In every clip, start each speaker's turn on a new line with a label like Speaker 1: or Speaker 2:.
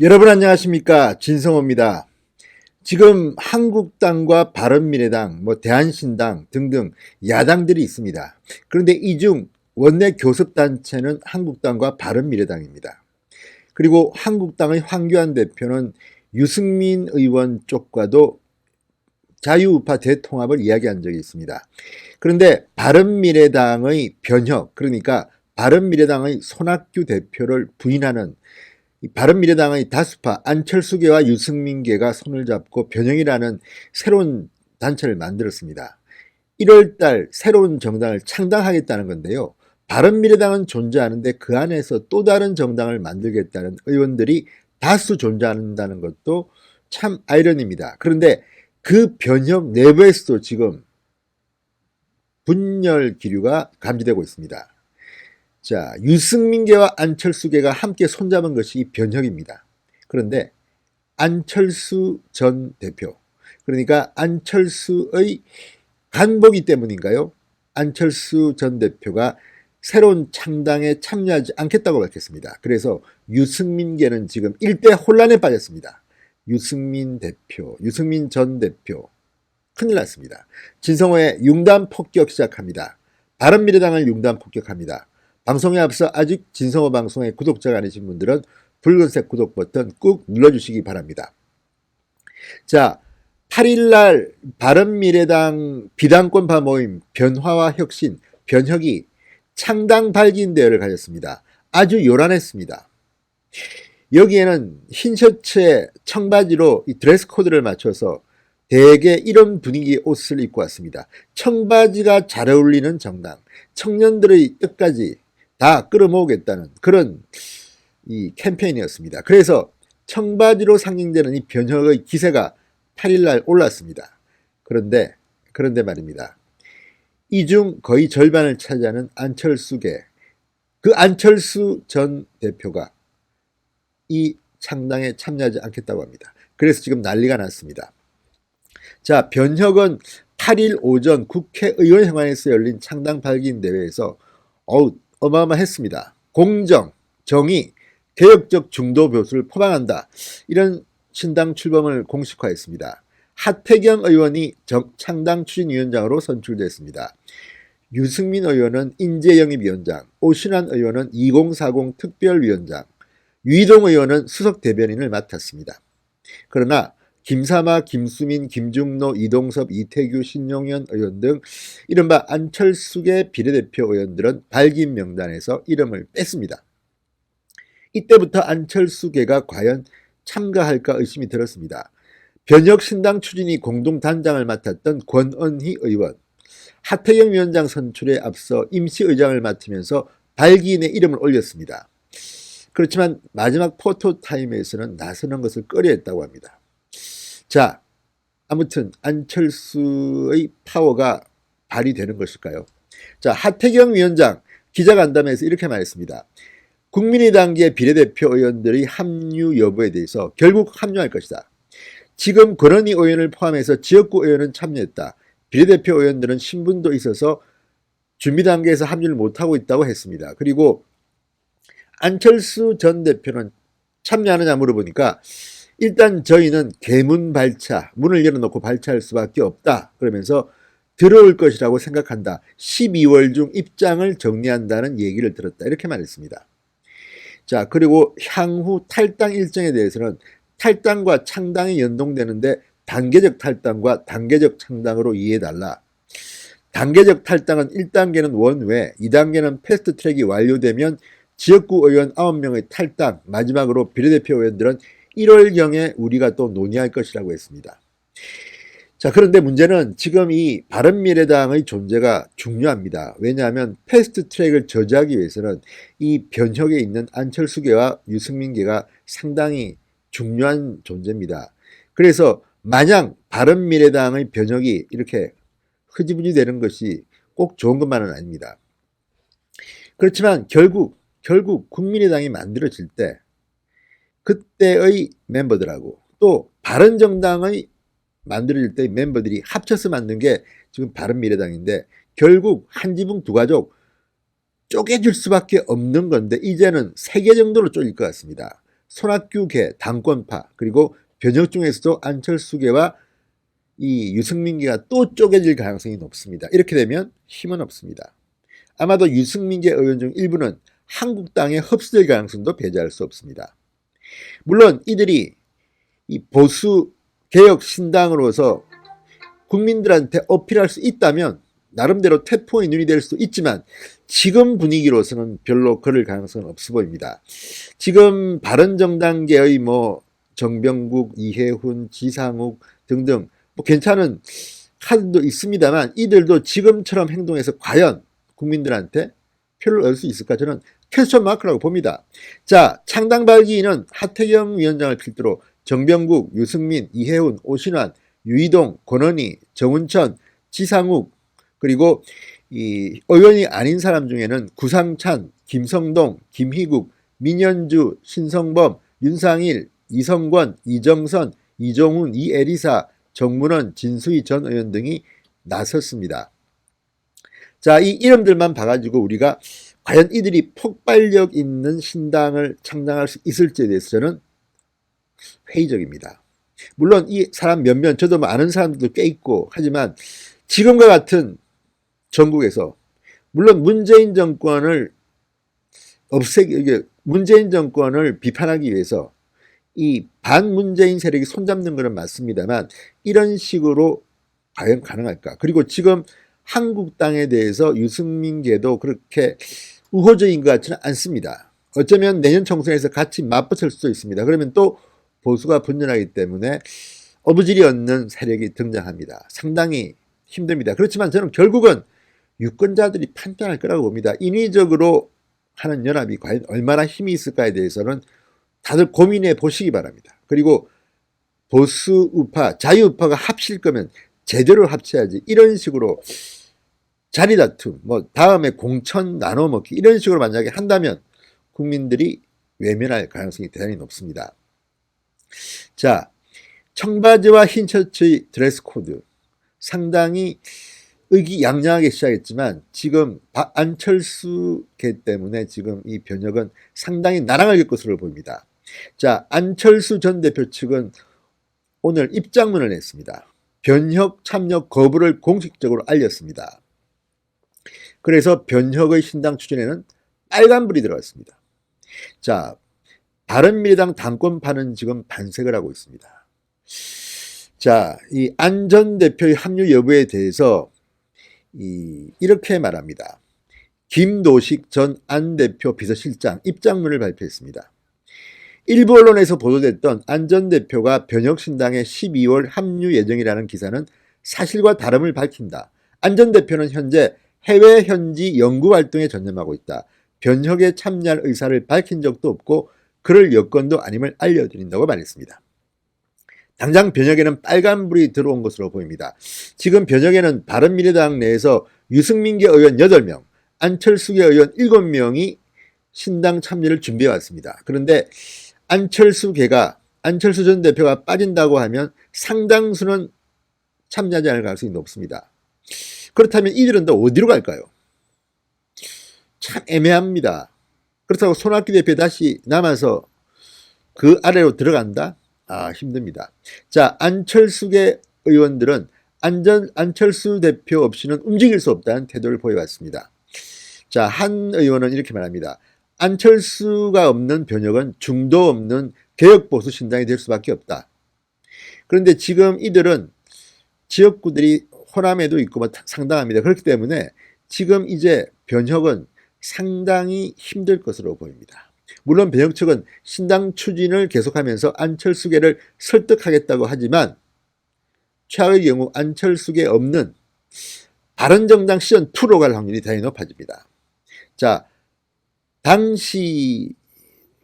Speaker 1: 여러분 안녕하십니까, 진성호입니다. 지금 한국당과 바른미래당, 대한신당 등등 야당들이 있습니다. 그런데 이 중 원내 교섭단체는 한국당과 바른미래당입니다. 그리고 한국당의 황교안 대표는 유승민 의원 쪽과도 자유우파 대통합을 이야기한 적이 있습니다. 그런데 바른미래당의 변혁, 그러니까 바른미래당의 손학규 대표를 부인하는 바른미래당의 다수파 안철수계와 유승민계가 손을 잡고 변형이라는 새로운 단체를 만들었습니다. 1월달 새로운 정당을 창당하겠다는 건데요. 바른미래당은 존재하는데 그 안에서 또 다른 정당을 만들겠다는 의원들이 다수 존재한다는 것도 참 아이러니입니다. 그런데 그 변형 내부에서도 지금 분열 기류가 감지되고 있습니다. 자, 유승민계와 안철수계가 함께 손잡은 것이 이 변혁입니다. 그런데 안철수 전 대표, 그러니까 안철수의 간보기 때문인가요? 안철수 전 대표가 새로운 창당에 참여하지 않겠다고 밝혔습니다. 그래서 유승민계는 지금 일대 혼란에 빠졌습니다. 유승민 대표, 유승민 전 대표 큰일 났습니다. 진성호의 융단 폭격 시작합니다. 바른미래당을 융단 폭격합니다. 방송에 앞서 아직 진성호 방송의 구독자가 아니신 분들은 붉은색 구독 버튼 꾹 눌러주시기 바랍니다. 자, 8일날 바른미래당 비당권파 모임 변화와 혁신, 변혁이 창당 발기인 대회를 가졌습니다. 아주 요란했습니다. 여기에는 흰 셔츠에 청바지로 이 드레스 코드를 맞춰서 대개 이런 분위기의 옷을 입고 왔습니다. 청바지가 잘 어울리는 정당, 청년들의 뜻까지 다 끌어모으겠다는 그런 이 캠페인이었습니다. 그래서 청바지로 상징되는 이 변혁의 기세가 8일날 올랐습니다. 그런데 말입니다. 이 중 거의 절반을 차지하는 안철수계, 그 안철수 전 대표가 이 창당에 참여하지 않겠다고 합니다. 그래서 지금 난리가 났습니다. 자, 변혁은 8일 오전 국회의원 회관에서 열린 창당 발기인 대회에서 어마어마했습니다. 공정, 정의, 개혁적 중도 보수를 포방한다. 이런 신당 출범을 공식화했습니다. 하태경 의원이 창당 추진위원장으로 선출됐습니다. 유승민 의원은 인재영입위원장, 오신환 의원은 2040 특별위원장, 유희동 의원은 수석 대변인을 맡았습니다. 그러나 김사마, 김수민, 김중로, 이동섭, 이태규, 신용현 의원 등 이른바 안철수계 비례대표 의원들은 발기인 명단에서 이름을 뺐습니다. 이때부터 안철수계가 과연 참가할까 의심이 들었습니다. 변혁 신당 추진위 공동단장을 맡았던 권은희 의원, 하태경 위원장 선출에 앞서 임시의장을 맡으면서 발기인의 이름을 올렸습니다. 그렇지만 마지막 포토타임에서는 나서는 것을 꺼려했다고 합니다. 자, 아무튼 안철수의 파워가 발휘되는 것일까요? 자, 하태경 위원장 기자간담회에서 이렇게 말했습니다. 국민의당계 비례대표 의원들의 합류 여부에 대해서 결국 합류할 것이다. 지금 권은희 의원을 포함해서 지역구 의원은 참여했다. 비례대표 의원들은 신분도 있어서 준비 단계에서 합류를 못하고 있다고 했습니다. 그리고 안철수 전 대표는 참여하느냐 물어보니까 일단 저희는 개문 발차, 문을 열어놓고 발차할 수밖에 없다. 그러면서 들어올 것이라고 생각한다. 12월 중 입장을 정리한다는 얘기를 들었다. 이렇게 말했습니다. 자, 그리고 향후 탈당 일정에 대해서는 탈당과 창당이 연동되는데 단계적 탈당과 단계적 창당으로 이해해달라. 단계적 탈당은 1단계는 원외, 2단계는 패스트트랙이 완료되면 지역구 의원 9명의 탈당, 마지막으로 비례대표 의원들은 1월경에 우리가 또 논의할 것이라고 했습니다. 자, 그런데 문제는 지금 이 바른미래당의 존재가 중요합니다. 왜냐하면 패스트트랙을 저지하기 위해서는 이 변혁에 있는 안철수계와 유승민계가 상당히 중요한 존재입니다. 그래서 마냥 바른미래당의 변혁이 이렇게 흐지부지 되는 것이 꼭 좋은 것만은 아닙니다. 그렇지만 결국 국민의당이 만들어질 때 그때의 멤버들하고 또 바른정당의 만들어질 때 멤버들이 합쳐서 만든 게 지금 바른미래당인데 결국 한 지붕 두 가족 쪼개질 수밖에 없는 건데 이제는 3개 정도로 쪼일 것 같습니다. 손학규계, 당권파, 그리고 변혁 중에서도 안철수계와 이 유승민계가 또 쪼개질 가능성이 높습니다. 이렇게 되면 힘은 없습니다. 아마도 유승민계 의원 중 일부는 한국당에 흡수될 가능성도 배제할 수 없습니다. 물론 이들이 이 보수 개혁 신당으로서 국민들한테 어필할 수 있다면 나름대로 태풍의 눈이 될 수도 있지만 지금 분위기로서는 별로 그럴 가능성은 없어 보입니다. 지금 바른정당계의 정병국, 이해훈, 지상욱 등등 괜찮은 카드도 있습니다만 이들도 지금처럼 행동해서 과연 국민들한테 표를 얻을 수 있을까? 저는 퀘스천 마크라고 봅니다. 자, 창당 발기인은 하태경 위원장을 필두로 정병국, 유승민, 이해훈, 오신환, 유이동, 권은희, 정운천, 지상욱 그리고 이 의원이 아닌 사람 중에는 구상찬, 김성동, 김희국, 민현주, 신성범, 윤상일, 이성권, 이정선, 이종훈, 이에리사, 정문원, 진수희 전 의원 등이 나섰습니다. 자, 이 이름들만 봐가지고 우리가 과연 이들이 폭발력 있는 신당을 창당할 수 있을지에 대해서 저는 회의적입니다. 물론 이 사람 몇몇 저도 아는 사람들도 꽤 있고 하지만 지금과 같은 전국에서 물론 문재인 정권을 문재인 정권을 비판하기 위해서 이 반문재인 세력이 손잡는 것은 맞습니다만 이런 식으로 과연 가능할까? 그리고 지금 한국당에 대해서 유승민계도 그렇게 우호적인 것 같지는 않습니다. 어쩌면 내년 총선에서 같이 맞붙을 수도 있습니다. 그러면 또 보수가 분열하기 때문에 어부질이 없는 세력이 등장합니다. 상당히 힘듭니다. 그렇지만 저는 결국은 유권자들이 판단할 거라고 봅니다. 인위적으로 하는 연합이 과연 얼마나 힘이 있을까에 대해서는 다들 고민해 보시기 바랍니다. 그리고 보수 우파, 자유 우파가 합칠 거면 제대로 합쳐야지 이런 식으로 자리 다툼, 다음에 공천 나눠 먹기 이런 식으로 만약에 한다면 국민들이 외면할 가능성이 대단히 높습니다. 자, 청바지와 흰 셔츠의 드레스 코드 상당히 의기양양하게 시작했지만 지금 안철수계 때문에 지금 이 변혁은 상당히 난항을 겪을 것으로 보입니다. 자, 안철수 전 대표 측은 오늘 입장문을 냈습니다. 변혁 참여 거부를 공식적으로 알렸습니다. 그래서 변혁의 신당 추진에는 빨간불이 들어갔습니다. 자, 바른미래당 당권파는 지금 반색을 하고 있습니다. 자, 이 안 전 대표의 합류 여부에 대해서 이렇게 말합니다. 김노식 전 안 대표 비서실장 입장문을 발표했습니다. 일부 언론에서 보도됐던 안 전 대표가 변혁신당에 12월 합류 예정이라는 기사는 사실과 다름을 밝힌다. 안 전 대표는 현재 해외 현지 연구활동에 전념하고 있다. 변혁에 참여할 의사를 밝힌 적도 없고 그럴 여건도 아님을 알려드린다고 말했습니다. 당장 변혁에는 빨간불이 들어온 것으로 보입니다. 지금 변혁에는 바른미래당 내에서 유승민계 의원 8명, 안철수계 의원 7명이 신당 참여를 준비해 왔습니다. 그런데 안철수 전 대표가 빠진다고 하면 상당수는 참여하지 않을 가능성이 높습니다. 그렇다면 이들은 또 어디로 갈까요? 참 애매합니다. 그렇다고 손학규 대표 다시 남아서 그 아래로 들어간다? 힘듭니다. 자, 안철수계 의원들은 안철수 대표 없이는 움직일 수 없다는 태도를 보여왔습니다. 자, 한 의원은 이렇게 말합니다. 안철수가 없는 변혁은 중도 없는 개혁보수 신당이 될 수밖에 없다. 그런데 지금 이들은 지역구들이 호남에도 있고 상당합니다. 그렇기 때문에 지금 이제 변혁은 상당히 힘들 것으로 보입니다. 물론 변혁 측은 신당 추진을 계속하면서 안철수계를 설득하겠다고 하지만 최악의 경우 안철수계 없는 바른정당 시즌2로 갈 확률이 대단히 높아집니다. 자, 당시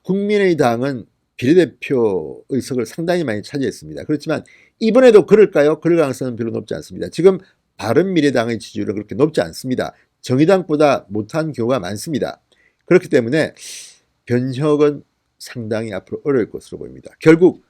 Speaker 1: 국민의당은 비례대표 의석을 상당히 많이 차지했습니다. 그렇지만 이번에도 그럴까요? 그럴 가능성은 별로 높지 않습니다. 지금 바른미래당의 지지율은 그렇게 높지 않습니다. 정의당보다 못한 경우가 많습니다. 그렇기 때문에 변혁은 상당히 앞으로 어려울 것으로 보입니다. 결국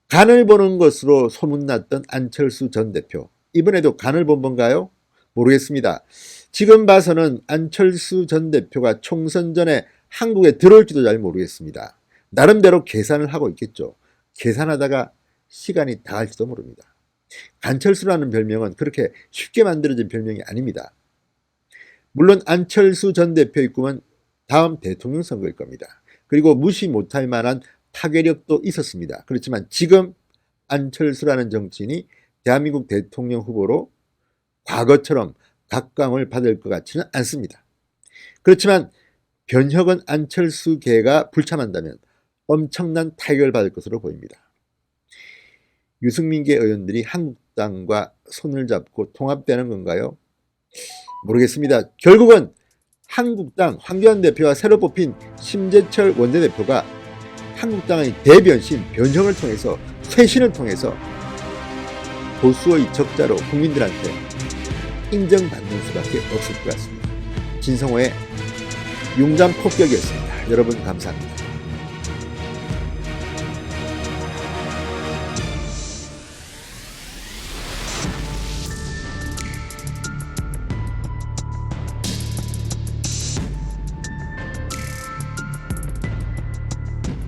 Speaker 1: 간을 보는 것으로 소문났던 안철수 전 대표, 이번에도 간을 본 건가요? 모르겠습니다. 지금 봐서는 안철수 전 대표가 총선 전에 한국에 들어올지도 잘 모르겠습니다. 나름대로 계산을 하고 있겠죠. 계산하다가 시간이 다 갈지도 모릅니다. 안철수라는 별명은 그렇게 쉽게 만들어진 별명이 아닙니다. 물론 안철수 전 대표의 꿈은 다음 대통령 선거일 겁니다. 그리고 무시 못할 만한 파괴력도 있었습니다. 그렇지만 지금 안철수라는 정치인이 대한민국 대통령 후보로 과거처럼 각광을 받을 것 같지는 않습니다. 그렇지만 변혁은 안철수계가 불참한다면 엄청난 타격을 받을 것으로 보입니다. 유승민계 의원들이 한국당과 손을 잡고 통합되는 건가요? 모르겠습니다. 결국은 한국당 황교안 대표와 새로 뽑힌 심재철 원내대표가 한국당의 대변신 변형을 통해서 쇄신을 통해서 보수의 적자로 국민들한테 인정받는 수밖에 없을 것 같습니다. 진성호의 융단 폭격이었습니다. 여러분 감사합니다.